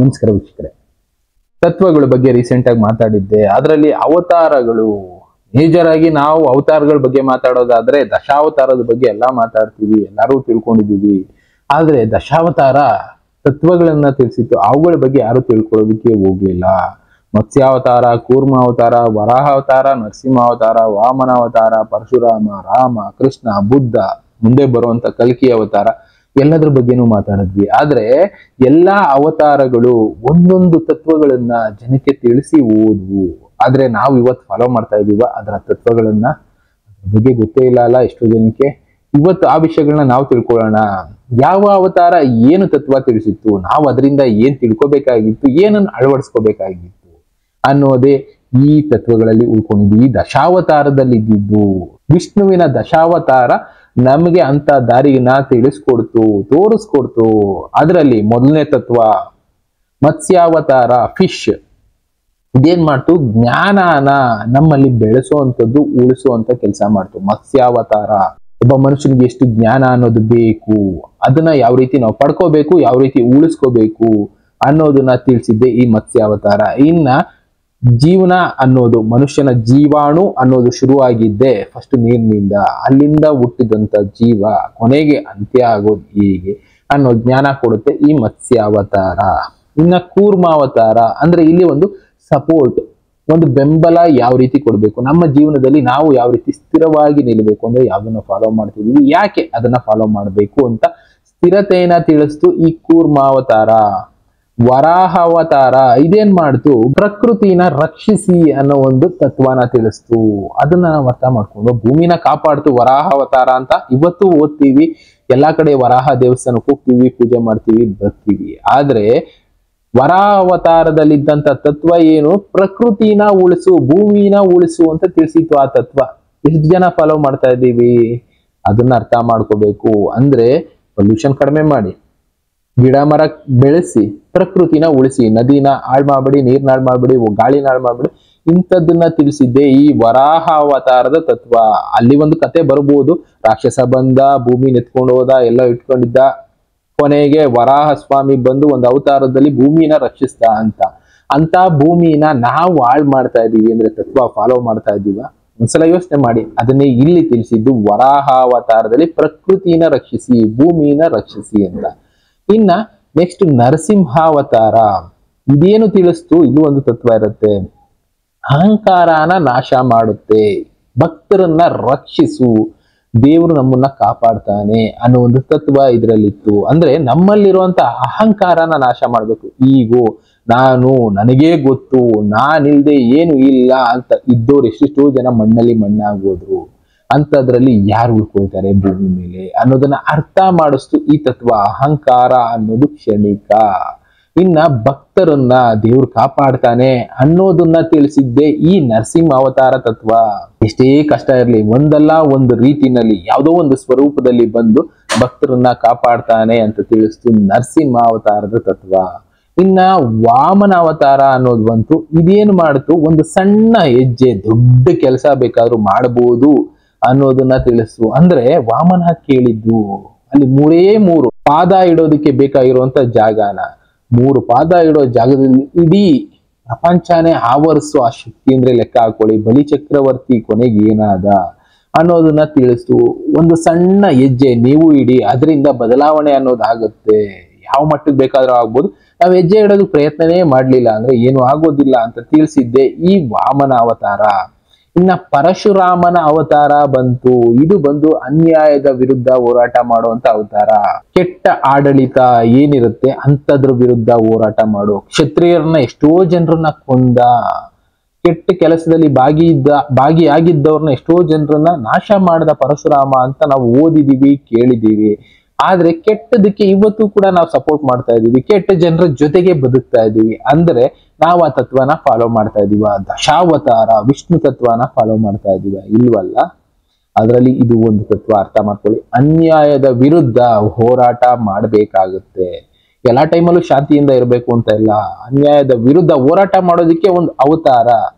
ನಮಸ್ಕಾರ ವೀಕ್ಷಕರೇ, ತತ್ವಗಳ ಬಗ್ಗೆ ರೀಸೆಂಟ್ ಆಗಿ ಮಾತಾಡಿದ್ದೆ. ಅದರಲ್ಲಿ ಅವತಾರಗಳು ಮೇಜರ್ ಆಗಿ ನಾವು ಅವತಾರಗಳ ಬಗ್ಗೆ ಮಾತಾಡೋದಾದ್ರೆ ದಶಾವತಾರದ ಬಗ್ಗೆ ಎಲ್ಲ ಮಾತಾಡ್ತೀವಿ, ಎಲ್ಲರೂ ತಿಳ್ಕೊಂಡಿದೀವಿ. ಆದ್ರೆ ದಶಾವತಾರ ತತ್ವಗಳನ್ನ ತಿಳಿಸಿತ್ತು, ಅವುಗಳ ಬಗ್ಗೆ ಯಾರು ತಿಳ್ಕೊಳ್ಳೋದಕ್ಕೆ ಹೋಗ್ಲಿಲ್ಲ. ಮತ್ಸ್ಯಾವತಾರ, ಕೂರ್ಮಾವತಾರ, ವರಾಹಾವತಾರ, ನರಸಿಂಹಾವತಾರ, ವಾಮನಾವತಾರ, ಪರಶುರಾಮ, ರಾಮ, ಕೃಷ್ಣ, ಬುದ್ಧ, ಮುಂದೆ ಬರುವಂತ ಕಲ್ಕಿ ಅವತಾರ, ಎಲ್ಲದ್ರ ಬಗ್ಗೆನೂ ಮಾತಾಡಿದ್ವಿ. ಆದ್ರೆ ಎಲ್ಲಾ ಅವತಾರಗಳು ಒಂದೊಂದು ತತ್ವಗಳನ್ನ ಜನಕ್ಕೆ ತಿಳಿಸಿ ಓದ್ವು. ಆದ್ರೆ ನಾವು ಇವತ್ತು ಫಾಲೋ ಮಾಡ್ತಾ ಇದೀವ ಅದರ ತತ್ವಗಳನ್ನ, ಅದ್ರ ಬಗ್ಗೆ ಗೊತ್ತೇ ಇಲ್ಲ ಅಲ್ಲ ಎಷ್ಟೋ ಜನಕ್ಕೆ. ಇವತ್ತು ಆ ವಿಷಯಗಳನ್ನ ನಾವು ತಿಳ್ಕೊಳ್ಳೋಣ. ಯಾವ ಅವತಾರ ಏನು ತತ್ವ ತಿಳಿಸಿತ್ತು, ನಾವು ಅದರಿಂದ ಏನ್ ತಿಳ್ಕೊಬೇಕಾಗಿತ್ತು, ಏನನ್ನು ಅಳವಡಿಸ್ಕೋಬೇಕಾಗಿತ್ತು ಅನ್ನೋದೇ ಈ ತತ್ವಗಳಲ್ಲಿ ಉಳ್ಕೊಂಡಿದ್ವಿ. ದಶಾವತಾರದಲ್ಲಿ ಇದ್ದಿದ್ದು ವಿಷ್ಣುವಿನ ದಶಾವತಾರ ನಮಗೆ ಅಂತ ದಾರಿನ ತಿಳಿಸ್ಕೊಡ್ತು, ತೋರಿಸ್ಕೊಡ್ತು. ಅದರಲ್ಲಿ ಮೊದಲನೇ ತತ್ವ ಮತ್ಸ್ಯಾವತಾರ, ಫಿಶ್. ಇದೇನ್ ಮಾಡ್ತು, ಜ್ಞಾನನ ನಮ್ಮಲ್ಲಿ ಬೆಳೆಸುವಂಥದ್ದು, ಉಳಿಸುವಂತ ಕೆಲಸ ಮಾಡ್ತು. ಮತ್ಸ್ಯಾವತಾರ ಒಬ್ಬ ಮನುಷ್ಯನಿಗೆ ಎಷ್ಟು ಜ್ಞಾನ ಅನ್ನೋದು ಬೇಕು, ಅದನ್ನ ಯಾವ ರೀತಿ ನಾವು ಪಡ್ಕೋಬೇಕು, ಯಾವ ರೀತಿ ಉಳಿಸ್ಕೋಬೇಕು ಅನ್ನೋದನ್ನ ತಿಳಿಸಿದ್ದೆ ಈ ಮತ್ಸ್ಯಾವತಾರ. ಇನ್ನ ಜೀವನ ಅನ್ನೋದು, ಮನುಷ್ಯನ ಜೀವಾಣು ಅನ್ನೋದು ಶುರುವಾಗಿದ್ದೆ ಫಸ್ಟ್ ನೀರಿನಿಂದ. ಅಲ್ಲಿಂದ ಹುಟ್ಟಿದಂತ ಜೀವ ಕೊನೆಗೆ ಅಂತ್ಯ ಆಗೋದು ಹೀಗೆ ಅನ್ನೋ ಜ್ಞಾನ ಕೊಡುತ್ತೆ ಈ ಮತ್ಸ್ಯಾವತಾರ. ಇನ್ನ ಕೂರ್ಮಾವತಾರ ಅಂದ್ರೆ ಇಲ್ಲಿ ಒಂದು ಸಪೋರ್ಟ್, ಒಂದು ಬೆಂಬಲ ಯಾವ ರೀತಿ ಕೊಡಬೇಕು, ನಮ್ಮ ಜೀವನದಲ್ಲಿ ನಾವು ಯಾವ ರೀತಿ ಸ್ಥಿರವಾಗಿ ನಿಲ್ಲಬೇಕು, ಅಂದ್ರೆ ಯಾವ್ದನ್ನ ಫಾಲೋ ಮಾಡ್ತಿದೀವಿ, ಯಾಕೆ ಅದನ್ನ ಫಾಲೋ ಮಾಡಬೇಕು ಅಂತ ಸ್ಥಿರತೆಯನ್ನ ತಿಳಿಸ್ತು ಈ ಕೂರ್ಮಾವತಾರ. ವರಾಹಾವತಾರ ಇದೇನ್ ಮಾಡ್ತು, ಪ್ರಕೃತಿನ ರಕ್ಷಿಸಿ ಅನ್ನೋ ಒಂದು ತತ್ವನ ತಿಳಿಸ್ತು. ಅದನ್ನ ನಾವು ಅರ್ಥ ಮಾಡ್ಕೊಂಡು ಭೂಮಿನ ಕಾಪಾಡ್ತು ವರಾಹಾವತಾರ ಅಂತ ಇವತ್ತು ಓದ್ತೀವಿ. ಎಲ್ಲಾ ಕಡೆ ವರಾಹ ದೇವಸ್ಥಾನಕ್ಕೆ ಹೋಗ್ತೀವಿ, ಪೂಜೆ ಮಾಡ್ತೀವಿ, ಬರ್ತೀವಿ. ಆದ್ರೆ ವರಾಹಾವತಾರದಲ್ಲಿದ್ದಂತ ತತ್ವ ಏನು, ಪ್ರಕೃತಿನ ಉಳಿಸು, ಭೂಮಿನ ಉಳಿಸು ಅಂತ ತಿಳಿಸಿತ್ತು ಆ ತತ್ವ. ಎಷ್ಟು ಜನ ಫಾಲೋ ಮಾಡ್ತಾ ಇದ್ದೀವಿ ಅದನ್ನ ಅರ್ಥ ಮಾಡ್ಕೋಬೇಕು. ಅಂದ್ರೆ ಪೊಲ್ಯೂಷನ್ ಕಡಿಮೆ ಮಾಡಿ, ಗಿಡ ಮರ ಬೆಳೆಸಿ, ಪ್ರಕೃತಿನ ಉಳಿಸಿ, ನದಿನ ಹಾಳು ಮಾಡ್ಬೇಡಿ, ನೀರ್ನ ಹಾಳು ಮಾಡ್ಬೇಡಿ, ಗಾಳಿನ ಹಾಳು ಮಾಡ್ಬೇಡಿ, ಇಂಥದ್ದನ್ನ ತಿಳಿಸಿದ್ದೆ ಈ ವರಾಹಾವತಾರದ ತತ್ವ. ಅಲ್ಲಿ ಒಂದು ಕತೆ ಬರ್ಬೋದು, ರಾಕ್ಷಸ ಬಂದ, ಭೂಮಿ ನೆತ್ಕೊಂಡು ಹೋದ, ಎಲ್ಲ ಇಟ್ಕೊಂಡಿದ್ದ, ಕೊನೆಗೆ ವರಾಹ ಸ್ವಾಮಿ ಬಂದು ಒಂದು ಅವತಾರದಲ್ಲಿ ಭೂಮಿನ ರಕ್ಷಿಸ್ದ ಅಂತ ಭೂಮಿನ ನಾವು ಹಾಳು ಮಾಡ್ತಾ ಇದೀವಿ ಅಂದ್ರೆ ತತ್ವ ಫಾಲೋ ಮಾಡ್ತಾ ಇದ್ದೀವ? ಒಂದ್ಸಲ ಯೋಚನೆ ಮಾಡಿ. ಅದನ್ನೇ ಇಲ್ಲಿ ತಿಳಿಸಿದ್ದು, ವರಾಹಾವತಾರದಲ್ಲಿ ಪ್ರಕೃತಿನ ರಕ್ಷಿಸಿ, ಭೂಮಿನ ರಕ್ಷಿಸಿ ಅಂತ. ಇನ್ನ ನೆಕ್ಸ್ಟ್ ನರಸಿಂಹಾವತಾರ ಇದೇನು ತಿಳಿಸ್ತು, ಇದು ಒಂದು ತತ್ವ ಇರುತ್ತೆ. ಅಹಂಕಾರನ ನಾಶ ಮಾಡುತ್ತೆ, ಭಕ್ತರನ್ನ ರಕ್ಷಿಸು, ದೇವರು ನಮ್ಮನ್ನ ಕಾಪಾಡ್ತಾನೆ ಅನ್ನೋ ಒಂದು ತತ್ವ ಇದ್ರಲ್ಲಿತ್ತು. ಅಂದ್ರೆ ನಮ್ಮಲ್ಲಿರುವಂತ ಅಹಂಕಾರನ ನಾಶ ಮಾಡ್ಬೇಕು. ಈಗೋ, ನಾನು, ನನಗೇ ಗೊತ್ತು, ನಾನಿಲ್ದೆ ಏನು ಇಲ್ಲ ಅಂತ ಇದ್ದವ್ರು ಎಷ್ಟೆಷ್ಟೋ ಜನ ಮಣ್ಣಲ್ಲಿ ಮಣ್ಣಾಗೋದ್ರು. ಅಂತದ್ರಲ್ಲಿ ಯಾರು ಉಳ್ಕೊಳ್ತಾರೆ ಭೂಮಿ ಮೇಲೆ ಅನ್ನೋದನ್ನ ಅರ್ಥ ಮಾಡಿಸ್ತು ಈ ತತ್ವ. ಅಹಂಕಾರ ಅನ್ನೋದು ಕ್ಷಣಿಕ. ಇನ್ನ ಭಕ್ತರನ್ನ ದೇವ್ರು ಕಾಪಾಡ್ತಾನೆ ಅನ್ನೋದನ್ನ ತಿಳಿಸಿದ್ದೆ ಈ ನರಸಿಂಹ ಅವತಾರ ತತ್ವ. ಎಷ್ಟೇ ಕಷ್ಟ ಇರ್ಲಿ, ಒಂದಲ್ಲ ಒಂದು ರೀತಿನಲ್ಲಿ, ಯಾವುದೋ ಒಂದು ಸ್ವರೂಪದಲ್ಲಿ ಬಂದು ಭಕ್ತರನ್ನ ಕಾಪಾಡ್ತಾನೆ ಅಂತ ತಿಳಿಸ್ತು ನರಸಿಂಹ ಅವತಾರದ ತತ್ವ. ಇನ್ನ ವಾಮನ ಅವತಾರ ಅನ್ನೋದು ಬಂತು. ಇದೇನು ಮಾಡ್ತು, ಒಂದು ಸಣ್ಣ ಹೆಜ್ಜೆ ದೊಡ್ಡ ಕೆಲಸ ಬೇಕಾದ್ರೂ ಮಾಡಬಹುದು ಅನ್ನೋದನ್ನ ತಿಳಿಸು. ಅಂದ್ರೆ ವಾಮನ ಕೇಳಿದ್ದು ಅಲ್ಲಿ ಮೂರು ಪಾದ ಇಡೋದಕ್ಕೆ ಬೇಕಾಗಿರುವಂತ ಜಾಗನ, 3 ಪಾದ ಇಡೋ ಜಾಗದಲ್ಲಿ ಇಡೀ ಪ್ರಪಂಚನೇ ಆವರಿಸುವ ಆ ಶಕ್ತಿ ಅಂದ್ರೆ ಲೆಕ್ಕ ಹಾಕೊಳ್ಳಿ. ಬಲಿ ಚಕ್ರವರ್ತಿ ಕೊನೆಗೆ ಏನಾದ ಅನ್ನೋದನ್ನ ತಿಳಿಸು. ಒಂದು ಸಣ್ಣ ಹೆಜ್ಜೆ ನೀವು ಇಡಿ, ಅದರಿಂದ ಬದಲಾವಣೆ ಅನ್ನೋದಾಗುತ್ತೆ. ಯಾವ ಮಟ್ಟಕ್ಕೆ ಬೇಕಾದ್ರೂ ಆಗ್ಬೋದು. ನಾವು ಹೆಜ್ಜೆ ಇಡೋದು ಪ್ರಯತ್ನನೇ ಮಾಡ್ಲಿಲ್ಲ ಅಂದ್ರೆ ಏನು ಆಗೋದಿಲ್ಲ ಅಂತ ತಿಳಿಸಿದ್ದೆ ಈ ವಾಮನ ಅವತಾರ. ಇನ್ನ ಪರಶುರಾಮನ ಅವತಾರ ಬಂತು. ಇದು ಬಂದು ಅನ್ಯಾಯದ ವಿರುದ್ಧ ಹೋರಾಟ ಮಾಡುವಂತ ಅವತಾರ. ಕೆಟ್ಟ ಆಡಳಿತ ಏನಿರುತ್ತೆ ಅಂತದ್ರ ವಿರುದ್ಧ ಹೋರಾಟ ಮಾಡು. ಕ್ಷತ್ರಿಯರನ್ನ ಎಷ್ಟೋ ಜನರನ್ನ ಕೊಂದ, ಕೆಟ್ಟ ಕೆಲಸದಲ್ಲಿ ಭಾಗಿಯಾಗಿದ್ದವ್ರನ್ನ ಎಷ್ಟೋ ಜನರನ್ನ ನಾಶ ಮಾಡಿದ ಪರಶುರಾಮ ಅಂತ ನಾವು ಓದಿದೀವಿ, ಕೇಳಿದೀವಿ. ಆದ್ರೆ ಕೆಟ್ಟದಕ್ಕೆ ಇವತ್ತು ಕೂಡ ನಾವು ಸಪೋರ್ಟ್ ಮಾಡ್ತಾ ಇದೀವಿ, ಕೆಟ್ಟ ಜನರ ಜೊತೆಗೆ ಬದುಕ್ತಾ ಇದೀವಿ. ಅಂದ್ರೆ ನಾವು ಆ ತತ್ವನ ಫಾಲೋ ಮಾಡ್ತಾ ಇದೀವ? ದಶಾವತಾರ ವಿಷ್ಣು ತತ್ವನ ಫಾಲೋ ಮಾಡ್ತಾ ಇದೀವ? ಇಲ್ವಲ್ಲ. ಅದರಲ್ಲಿ ಇದು ಒಂದು ತತ್ವ ಅರ್ಥ ಮಾಡ್ಕೊಳ್ಳಿ. ಅನ್ಯಾಯದ ವಿರುದ್ಧ ಹೋರಾಟ ಮಾಡಬೇಕಾಗುತ್ತೆ. ಎಲ್ಲಾ ಟೈಮಲ್ಲೂ ಶಾಂತಿಯಿಂದ ಇರಬೇಕು ಅಂತ ಇಲ್ಲ. ಅನ್ಯಾಯದ ವಿರುದ್ಧ ಹೋರಾಟ ಮಾಡೋದಕ್ಕೆ ಒಂದು ಅವತಾರ.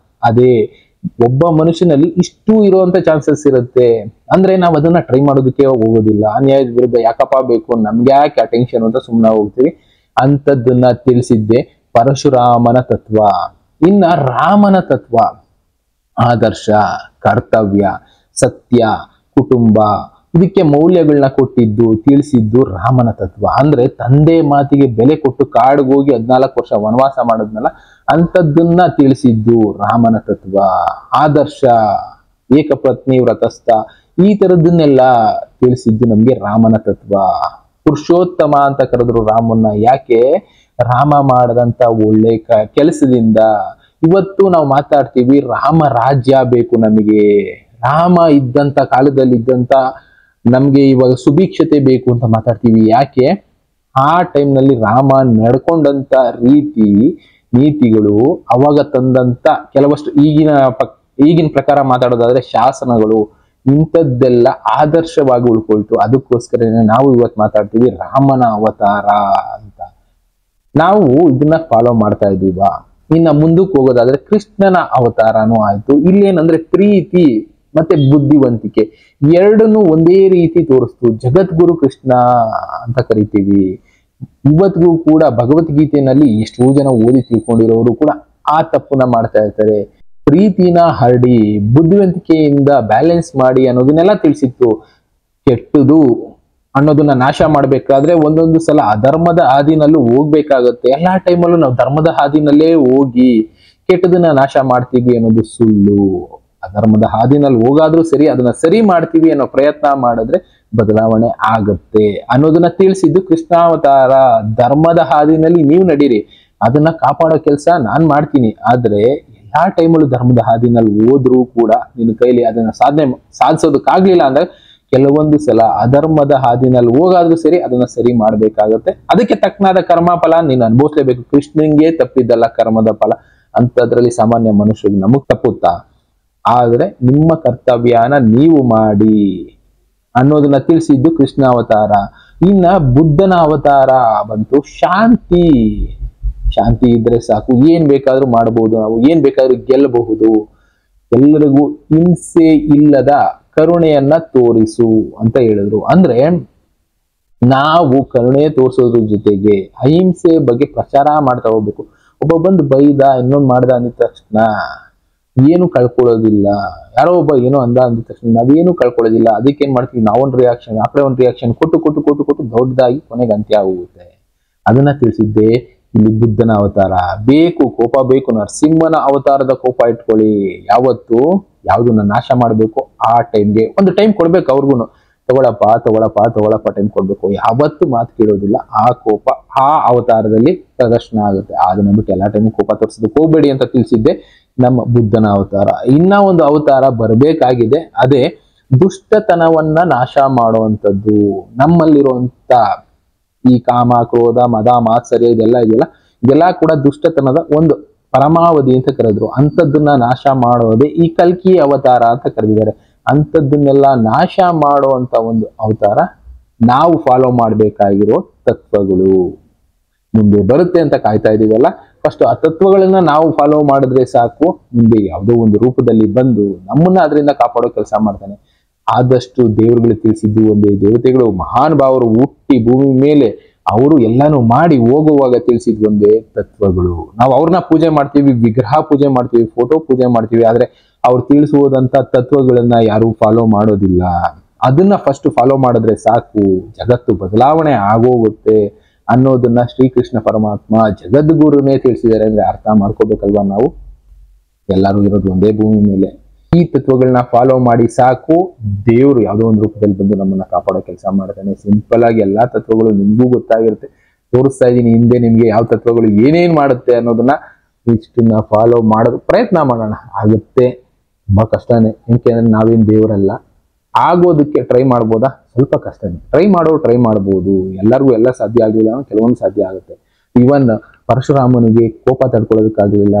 ಅದೇ ಒಬ್ಬ ಮನುಷ್ಯನಲ್ಲಿ ಇಷ್ಟು ಇರುವಂತ ಚಾನ್ಸಸ್ ಇರುತ್ತೆ. ಅಂದ್ರೆ ನಾವು ಅದನ್ನ ಟ್ರೈ ಮಾಡೋದಕ್ಕೆ ಹೋಗೋದಿಲ್ಲ. ಅನ್ಯಾಯದ ವಿರುದ್ಧ ಯಾಕಪ್ಪ ಬೇಕು, ನಮ್ಗೆ ಯಾಕೆ ಟೆನ್ಷನ್ ಅಂತ ಸುಮ್ಮನೆ ಹೋಗ್ತೀವಿ. ಅಂತದನ್ನ ತಿಳಿಸಿದ್ದೆ ಪರಶುರಾಮನ ತತ್ವ. ಇನ್ನ ರಾಮನ ತತ್ವ ಆದರ್ಶ, ಕರ್ತವ್ಯ, ಸತ್ಯ, ಕುಟುಂಬ, ಇದಕ್ಕೆ ಮೌಲ್ಯಗಳನ್ನ ಕೊಟ್ಟಿದ್ದು ತಿಳಿಸಿದ್ದು ರಾಮನ ತತ್ವ. ಅಂದ್ರೆ ತಂದೆ ಮಾತಿಗೆ ಬೆಲೆ ಕೊಟ್ಟು ಕಾಡಿಗೆ ಹೋಗಿ 14 ವರ್ಷ ವನವಾಸ ಮಾಡಿದ್ನಲ್ಲ, ಅಂಥದ್ದನ್ನ ತಿಳಿಸಿದ್ದು ರಾಮನ ತತ್ವ. ಆದರ್ಶ, ಏಕಪತ್ನಿ ವ್ರತಸ್ಥ, ಈ ತರದನ್ನೆಲ್ಲ ತಿಳಿಸಿದ್ದು ನಮ್ಗೆ ರಾಮನ ತತ್ವ. ಪುರುಷೋತ್ತಮ ಅಂತ ಕರೆದ್ರು ರಾಮನ್ನ. ಯಾಕೆ? ರಾಮ ಮಾಡದಂತ ಒಳ್ಳೆ ಕೆಲಸದಿಂದ ಇವತ್ತು ನಾವು ಮಾತಾಡ್ತೀವಿ ರಾಮ ರಾಜ್ಯ ಬೇಕು ನಮಗೆ, ರಾಮ ಇದ್ದಂತ ಕಾಲದಲ್ಲಿ ಇದ್ದಂತ ನಮ್ಗೆ ಇವಾಗ ಸುಭಿಕ್ಷತೆ ಬೇಕು ಅಂತ ಮಾತಾಡ್ತೀವಿ. ಯಾಕೆ? ಆ ಟೈಮ್ನಲ್ಲಿ ರಾಮ ನಡ್ಕೊಂಡಂತ ರೀತಿ ನೀತಿಗಳು, ಅವಾಗ ತಂದಂತ ಕೆಲವಷ್ಟು ಈಗಿನ ಪ್ರಕಾರ ಮಾತಾಡೋದಾದ್ರೆ ಶಾಸನಗಳು, ಇಂಥದ್ದೆಲ್ಲ ಆದರ್ಶವಾಗಿ ಉಳ್ಕೊಳ್ತು. ಅದಕ್ಕೋಸ್ಕರ ನಾವು ಇವತ್ತು ಮಾತಾಡ್ತೀವಿ ರಾಮನ ಅವತಾರ ಅಂತ. ನಾವು ಇದನ್ನ ಫಾಲೋ ಮಾಡ್ತಾ ಇದ್ದೀವ. ಇನ್ನ ಮುಂದಕ್ಕೆ ಹೋಗೋದಾದ್ರೆ ಕೃಷ್ಣನ ಅವತಾರನೂ ಆಯ್ತು. ಇಲ್ಲೇನಂದ್ರೆ ಪ್ರೀತಿ ಮತ್ತೆ ಬುದ್ಧಿವಂತಿಕೆ ಎರಡನ್ನೂ ಒಂದೇ ರೀತಿ ತೋರಿಸ್ತು. ಜಗದ್ಗುರು ಕೃಷ್ಣ ಅಂತ ಕರಿತೀವಿ. ಇವತ್ತಿಗೂ ಕೂಡ ಭಗವದ್ಗೀತೆಯಲ್ಲಿ ಎಷ್ಟೋ ಜನ ಓದಿ ತಿಳ್ಕೊಂಡಿರೋರು ಕೂಡ ಆ ತಪ್ಪನ್ನ ಮಾಡ್ತಾ ಇರ್ತಾರೆ. ಪ್ರೀತಿನ ಹರಡಿ ಬುದ್ಧಿವಂತಿಕೆಯಿಂದ ಬ್ಯಾಲೆನ್ಸ್ ಮಾಡಿ ಅನ್ನೋದನ್ನೆಲ್ಲ ತಿಳಿಸಿತ್ತು. ಕೆಟ್ಟದು ಅನ್ನೋದನ್ನ ನಾಶ ಮಾಡ್ಬೇಕಾದ್ರೆ ಒಂದೊಂದು ಸಲ ಅಧರ್ಮದ ಹಾದಿನಲ್ಲೂ ಹೋಗ್ಬೇಕಾಗತ್ತೆ. ಎಲ್ಲಾ ಟೈಮಲ್ಲೂ ನಾವು ಧರ್ಮದ ಹಾದಿನಲ್ಲೇ ಹೋಗಿ ಕೆಟ್ಟದನ್ನ ನಾಶ ಮಾಡ್ತೀವಿ ಅನ್ನೋದು ಸುಳ್ಳು. ಅಧರ್ಮದ ಹಾದಿನಲ್ಲಿ ಹೋಗಾದ್ರೂ ಸರಿ, ಅದನ್ನ ಸರಿ ಮಾಡ್ತೀವಿ ಅನ್ನೋ ಪ್ರಯತ್ನ ಮಾಡಿದ್ರೆ ಬದಲಾವಣೆ ಆಗತ್ತೆ ಅನ್ನೋದನ್ನ ತಿಳಿಸಿದ್ದು ಕೃಷ್ಣಾವತಾರ. ಧರ್ಮದ ಹಾದಿನಲ್ಲಿ ನೀವು ನಡೀರಿ, ಅದನ್ನ ಕಾಪಾಡೋ ಕೆಲಸ ನಾನ್ ಮಾಡ್ತೀನಿ. ಆದ್ರೆ ಎಲ್ಲಾ ಟೈಮಲ್ಲೂ ಧರ್ಮದ ಹಾದಿನಲ್ಲಿ ಹೋದ್ರೂ ಕೂಡ ನಿನ್ನ ಕೈಲಿ ಅದನ್ನ ಸಾಧಿಸೋದಕ್ಕಾಗ್ಲಿಲ್ಲ ಅಂದ್ರೆ ಕೆಲವೊಂದು ಸಲ ಅಧರ್ಮದ ಹಾದಿನಲ್ಲಿ ಹೋಗಾದ್ರೂ ಸರಿ, ಅದನ್ನ ಸರಿ ಮಾಡ್ಬೇಕಾಗತ್ತೆ. ಅದಕ್ಕೆ ತಕ್ಕನಾದ ಕರ್ಮ ಫಲ ನೀನು ಅನುಭವಿಸ್ಲೇಬೇಕು. ಕೃಷ್ಣನ್ಗೆ ತಪ್ಪಿದ್ದಲ್ಲ ಕರ್ಮದ ಫಲ. ಅಂತದ್ರಲ್ಲಿ ಸಾಮಾನ್ಯ ಮನುಷ್ಯರಿಗೆ ನಮಗ್ ತಪ್ಪುತ್ತಾ? ಆದ್ರೆ ನಿಮ್ಮ ಕರ್ತವ್ಯನ ನೀವು ಮಾಡಿ ಅನ್ನೋದನ್ನ ತಿಳಿಸಿದ್ದು ಕೃಷ್ಣ ಅವತಾರ. ಇನ್ನ ಬುದ್ಧನ ಅವತಾರ ಬಂತು ಶಾಂತಿ. ಶಾಂತಿ ಇದ್ರೆ ಸಾಕು, ಏನ್ ಬೇಕಾದ್ರೂ ಮಾಡಬಹುದು, ನಾವು ಏನ್ ಬೇಕಾದ್ರೂ ಗೆಲ್ಲಬಹುದು. ಎಲ್ಲರಿಗೂ ಹಿಂಸೆ ಇಲ್ಲದ ಕರುಣೆಯನ್ನ ತೋರಿಸು ಅಂತ ಹೇಳಿದ್ರು. ಅಂದ್ರೆ ನಾವು ಕರುಣೆ ತೋರಿಸೋದ್ರ ಜೊತೆಗೆ ಅಹಿಂಸೆ ಬಗ್ಗೆ ಪ್ರಚಾರ ಮಾಡ್ತಾ ಹೋಗ್ಬೇಕು. ಒಬ್ಬ ಬಂದು ಬೈದ, ಇನ್ನೊಂದು ಮಾಡ್ದ ಅಂದಿದ ತಕ್ಷಣ ಏನು ಕಳ್ಕೊಳ್ಳೋದಿಲ್ಲ. ಯಾರೋ ಒಬ್ಬ ಏನೋ ಅಂದಿದ ತಕ್ಷಣ ನಾವೇನು ಕಳ್ಕೊಳ್ಳೋದಿಲ್ಲ. ಅದಕ್ಕೇನ್ ಮಾಡ್ತೀವಿ, ನಾವೊಂದು ರಿಯಾಕ್ಷನ್, ಆ ಕಡೆ ಒಂದು ರಿಯಾಕ್ಷನ್ ಕೊಟ್ಟು ದೊಡ್ಡದಾಗಿ ಕೊನೆಗೆ ಅಂತ್ಯ ಆಗುತ್ತೆ. ಅದನ್ನ ತಿಳಿಸಿದ್ದೆ ಇಲ್ಲಿ ಬುದ್ಧನ ಅವತಾರ. ಬೇಕು ಕೋಪ ಬೇಕು, ನರಸಿಂಹನ ಅವತಾರದ ಕೋಪ ಇಟ್ಕೊಳ್ಳಿ. ಯಾವ್ದನ್ನ ನಾಶ ಮಾಡ್ಬೇಕು ಆ ಟೈಮ್ಗೆ ಒಂದು ಟೈಮ್ ಕೊಡ್ಬೇಕು. ಅವ್ರಿಗೂ ತಗೊಳಪ್ಪ ಟೈಮ್ ಕೊಡ್ಬೇಕು. ಯಾವತ್ತು ಮಾತು ಕೇಳೋದಿಲ್ಲ. ಆ ಕೋಪ ಆ ಅವತಾರದಲ್ಲಿ ಪ್ರದರ್ಶನ ಆಗುತ್ತೆ. ಅದನ್ನ ಬಿಟ್ಟು ಎಲ್ಲಾ ಟೈಮ್ ಕೋಪ ತೋರಿಸೋದಕ್ಕೆ ಹೋಗ್ಬೇಡಿ ಅಂತ ತಿಳಿಸಿದ್ದೆ ನಮ್ಮ ಬುದ್ಧನ ಅವತಾರ. ಇನ್ನ ಒಂದು ಅವತಾರ ಬರಬೇಕಾಗಿದೆ, ಅದೇ ದುಷ್ಟತನವನ್ನ ನಾಶ ಮಾಡುವಂಥದ್ದು. ನಮ್ಮಲ್ಲಿರುವಂತ ಈ ಕಾಮ, ಕ್ರೋಧ, ಮದ, ಮಾತ್ಸರ್ಯ ಇದೆಲ್ಲ ಕೂಡ ದುಷ್ಟತನದ ಒಂದು ಪರಮಾವಧಿ ಅಂತ ಕರೆದ್ರು. ಅಂಥದ್ದನ್ನ ನಾಶ ಮಾಡೋದೇ ಈ ಕಲ್ಕಿ ಅವತಾರ ಅಂತ ಕರೆದಿದ್ದಾರೆ. ಅಂಥದ್ದನ್ನೆಲ್ಲ ನಾಶ ಮಾಡುವಂತ ಒಂದು ಅವತಾರ ನಾವು ಫಾಲೋ ಮಾಡ್ಬೇಕಾಗಿರೋ ತತ್ವಗಳು ಮುಂದೆ ಬರುತ್ತೆ ಅಂತ ಕಾಯ್ತಾ ಇದೀವಲ್ಲ. ಫಸ್ಟ್ ಆ ತತ್ವಗಳನ್ನ ನಾವು ಫಾಲೋ ಮಾಡಿದ್ರೆ ಸಾಕು, ಮುಂದೆ ಯಾವುದೋ ಒಂದು ರೂಪದಲ್ಲಿ ಬಂದು ನಮ್ಮನ್ನ ಅದರಿಂದ ಕಾಪಾಡೋ ಕೆಲಸ ಮಾಡ್ತಾನೆ. ಆದಷ್ಟು ದೇವರುಗಳು ತಿಳಿಸಿದ್ದು ಒಂದೇ. ದೇವತೆಗಳು ಮಹಾನ್ ಭಾವರು ಹುಟ್ಟಿ ಭೂಮಿ ಮೇಲೆ ಅವರು ಎಲ್ಲಾನು ಮಾಡಿ ಹೋಗುವಾಗ ತಿಳಿಸಿದ್ ಒಂದೇ ತತ್ವಗಳು. ನಾವು ಅವ್ರನ್ನ ಪೂಜೆ ಮಾಡ್ತೀವಿ, ವಿಗ್ರಹ ಪೂಜೆ ಮಾಡ್ತೀವಿ, ಫೋಟೋ ಪೂಜೆ ಮಾಡ್ತೀವಿ. ಆದ್ರೆ ಅವ್ರು ತಿಳಿಸುವುದಂತ ತತ್ವಗಳನ್ನ ಯಾರು ಫಾಲೋ ಮಾಡೋದಿಲ್ಲ. ಅದನ್ನ ಫಸ್ಟ್ ಫಾಲೋ ಮಾಡಿದ್ರೆ ಸಾಕು, ಜಗತ್ತು ಬದಲಾವಣೆ ಆಗೋಗುತ್ತೆ ಅನ್ನೋದನ್ನ ಶ್ರೀಕೃಷ್ಣ ಪರಮಾತ್ಮ ಜಗದ್ಗುರುನೇ ತಿಳಿಸಿದ್ದಾರೆ. ಅಂದ್ರೆ ಅರ್ಥ ಮಾಡ್ಕೋಬೇಕಲ್ವಾ ನಾವು? ಎಲ್ಲರೂ ಇರೋದು ಒಂದೇ ಭೂಮಿ ಮೇಲೆ. ಈ ತತ್ವಗಳನ್ನ ಫಾಲೋ ಮಾಡಿ ಸಾಕು, ದೇವರು ಯಾವುದೋ ಒಂದು ರೂಪದಲ್ಲಿ ಬಂದು ನಮ್ಮನ್ನ ಕಾಪಾಡೋ ಕೆಲಸ ಮಾಡ್ತಾನೆ. ಸಿಂಪಲ್ ಆಗಿ ಎಲ್ಲಾ ತತ್ವಗಳು ನಿಮ್ಗೂ ಗೊತ್ತಾಗಿರುತ್ತೆ. ತೋರಿಸ್ತಾ ಇದೀನಿ ಹಿಂದೆ ನಿಮ್ಗೆ ಯಾವ ತತ್ವಗಳು ಏನೇನ್ ಮಾಡುತ್ತೆ ಅನ್ನೋದನ್ನ. ಇಷ್ಟನ್ನ ಫಾಲೋ ಮಾಡೋದು ಪ್ರಯತ್ನ ಮಾಡೋಣ. ಆಗುತ್ತೆ, ತುಂಬಾ ಕಷ್ಟನೇ. ಯಾಕೆಂದ್ರೆ ನಾವೇನ್ ದೇವರಲ್ಲ. ಆಗೋದಕ್ಕೆ ಟ್ರೈ ಮಾಡ್ಬೋದಾ? ಸ್ವಲ್ಪ ಕಷ್ಟನೇ. ಟ್ರೈ ಮಾಡ್ಬೋದು. ಎಲ್ಲರಿಗೂ ಎಲ್ಲ ಸಾಧ್ಯ ಆಗಲಿಲ್ಲ, ಕೆಲವೊಂದು ಸಾಧ್ಯ ಆಗುತ್ತೆ. ಇವನ್ ಪರಶುರಾಮನಿಗೆ ಕೋಪ ತಡ್ಕೊಳ್ಳೋದಕ್ಕಾಗಲಿಲ್ಲ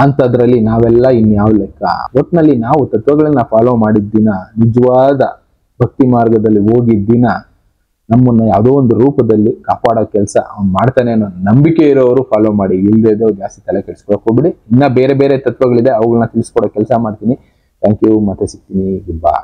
ಅಂತದ್ರಲ್ಲಿ ನಾವೆಲ್ಲ ಇನ್ಯಾವ ಲೆಕ್ಕ? ಒಟ್ನಲ್ಲಿ ನಾವು ತತ್ವಗಳನ್ನ ಫಾಲೋ ಮಾಡಿದ್ದಿನ, ನಿಜವಾದ ಭಕ್ತಿ ಮಾರ್ಗದಲ್ಲಿ ಹೋಗಿದ್ದಿನ, ನಮ್ಮನ್ನ ಯಾವುದೋ ಒಂದು ರೂಪದಲ್ಲಿ ಕಾಪಾಡೋ ಕೆಲಸ ಅವ್ನು ಮಾಡ್ತಾನೆ ಅನ್ನೋ ನಂಬಿಕೆ ಇರೋರು ಫಾಲೋ ಮಾಡಿ. ಇಲ್ಲದೆ ಜಾಸ್ತಿ ತಲೆ ಕೆಡಿಸ್ಕೊಳಕ್ ಹೋಗ್ಬಿಡಿ. ಇನ್ನ ಬೇರೆ ಬೇರೆ ತತ್ವಗಳಿದೆ, ಅವುಗಳನ್ನ ತಿಳಿಸ್ಕೊಡೋ ಕೆಲಸ ಮಾಡ್ತೀನಿ. Thank you. ಮತ್ತೆ ಸಿಗ್ತೀನಿ. Good by.